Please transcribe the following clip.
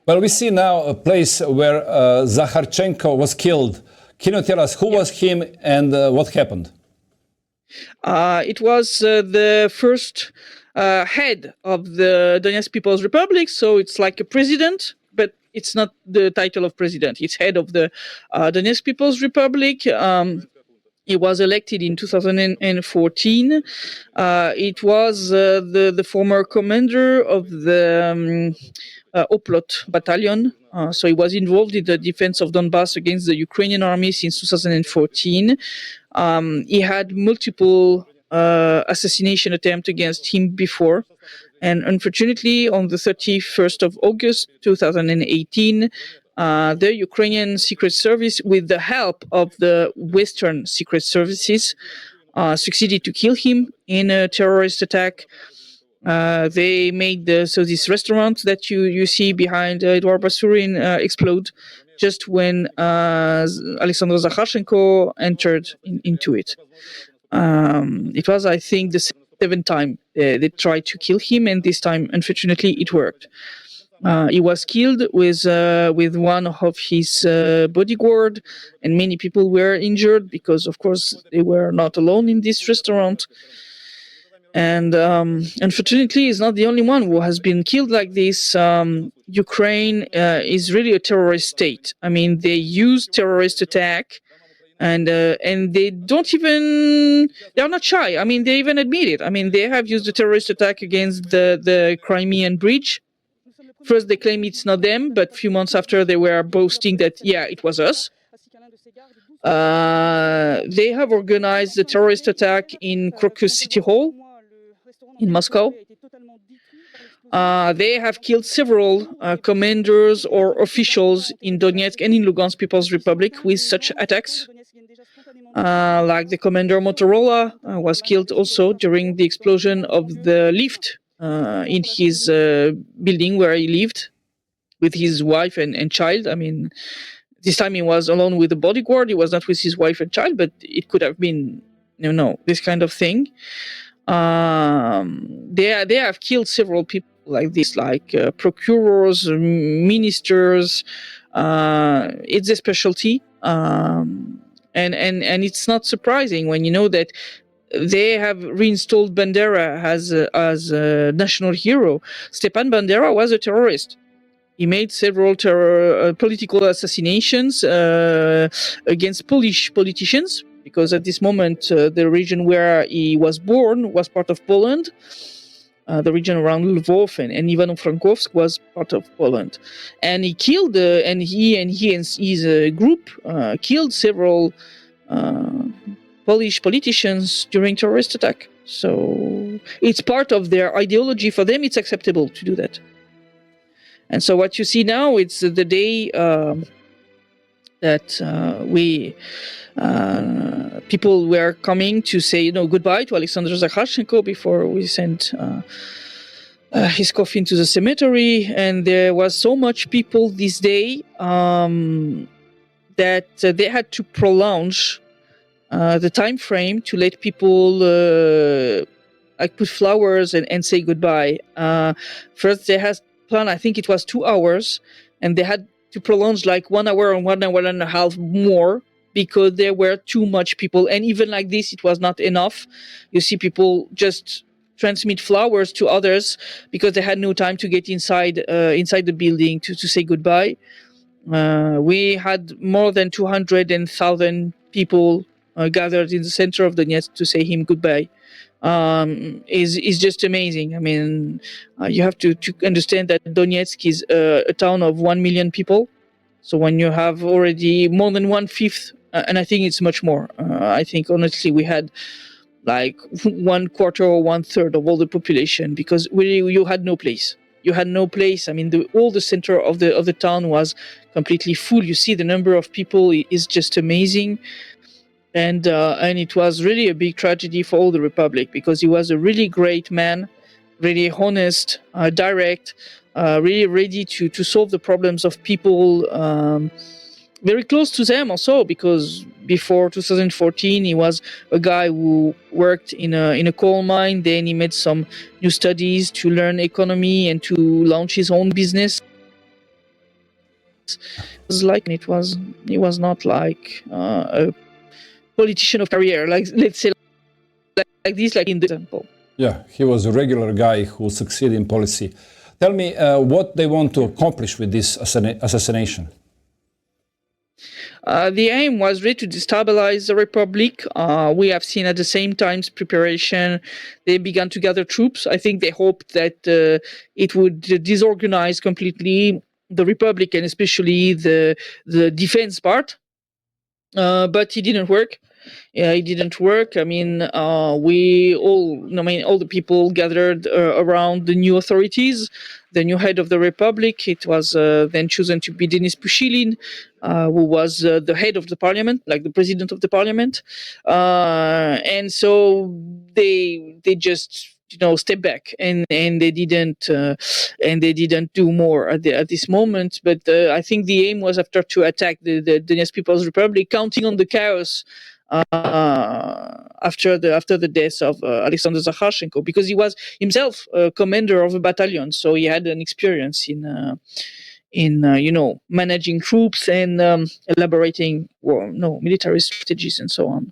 Well, we see now a place where Zakharchenko was killed. Can you tell us who was him and what happened? It was the first head of the Donetsk People's Republic, so it's like a president, but it's not the title of president. It's head of the Donetsk People's Republic. He was elected in 2014. It was the former commander of the Oplot battalion. So he was involved in the defense of Donbass against the Ukrainian army since 2014. He had multiple assassination attempts against him before. And unfortunately, on the 31st of August 2018, the Ukrainian Secret Service, with the help of the Western Secret Services, succeeded to kill him in a terrorist attack. They made this restaurant that you see behind Edouard Basurin explode just when Alexander Zakharchenko entered into it. It was, I think, the seventh time they tried to kill him, and this time, unfortunately, it worked. He was killed with one of his bodyguard, and many people were injured because, of course, they were not alone in this restaurant. And unfortunately, he's not the only one who has been killed like this. Ukraine is really a terrorist state. I mean, they use terrorist attack, and they don't even, they're not shy. I mean, they even admit it. I mean, they have used a terrorist attack against the Crimean bridge. First, they claim it's not them, but a few months after, they were boasting that, yeah, it was us. They have organized the terrorist attack in Crocus City Hall in Moscow. They have killed several commanders or officials in Donetsk and in Lugansk People's Republic with such attacks. Like the commander Motorola was killed also during the explosion of the lift in his building where he lived with his wife and child. I mean, this time he was alone with a bodyguard. He was not with his wife and child, but it could have been, this kind of thing. They have killed several people like this, like procurers, ministers. It's a specialty. And it's not surprising when you know that they have reinstalled Bandera as a national hero. Stepan Bandera was a terrorist. He made several political assassinations against Polish politicians, because at this moment, the region where he was born was part of Poland. The region around Lvov and Ivano-Frankivsk was part of Poland. And he killed, he and his group killed several Polish politicians during terrorist attack. So it's part of their ideology. For them, it's acceptable to do that. And so what you see now, it's the day that people were coming to say, goodbye to Alexander Zakharchenko before we sent his coffin to the cemetery. And there was so much people this day that they had to prolong the time frame to let people put flowers and say goodbye. First, they had planned, I think it was 2 hours, and they had to prolong 1 hour and 1 hour and a half more because there were too much people. And even like this, it was not enough. You see people just transmit flowers to others because they had no time to get inside the building to say goodbye. We had more than 200,000 people gathered in the center of Donetsk to say him goodbye. Is just amazing. I mean, you have to understand that Donetsk is a town of 1 million people. So when you have already more than 1/5, and I think it's much more. I think honestly we had 1/4 or 1/3 of all the population, because really you had no place. You had no place. I mean, all the center of the town was completely full. You see the number of people is just amazing. And it was really a big tragedy for all the Republic, because he was a really great man, really honest, direct, really ready to solve the problems of people, very close to them also, because before 2014 he was a guy who worked in a coal mine. Then he made some new studies to learn economy and to launch his own business. was like he was not like a politician of career, like let's say like this, like in the example. Yeah, he was a regular guy who succeeded in policy. Tell me what they want to accomplish with this assassination. The aim was really to destabilize the republic. We have seen at the same time preparation. They began to gather troops. I think they hoped that it would disorganize completely the republic and especially the defense part. But it didn't work. It didn't work. I mean, all the people gathered around the new authorities, the new head of the republic. It was then chosen to be Denis Pushilin, who was the head of the parliament, like the president of the parliament. And so they just step back and they didn't do more at this moment. But I think the aim was after to attack the Donetsk People's Republic, counting on the chaos after the death of Alexander Zakharchenko, because he was himself a commander of a battalion, so he had an experience in managing troops and elaborating military strategies and so on.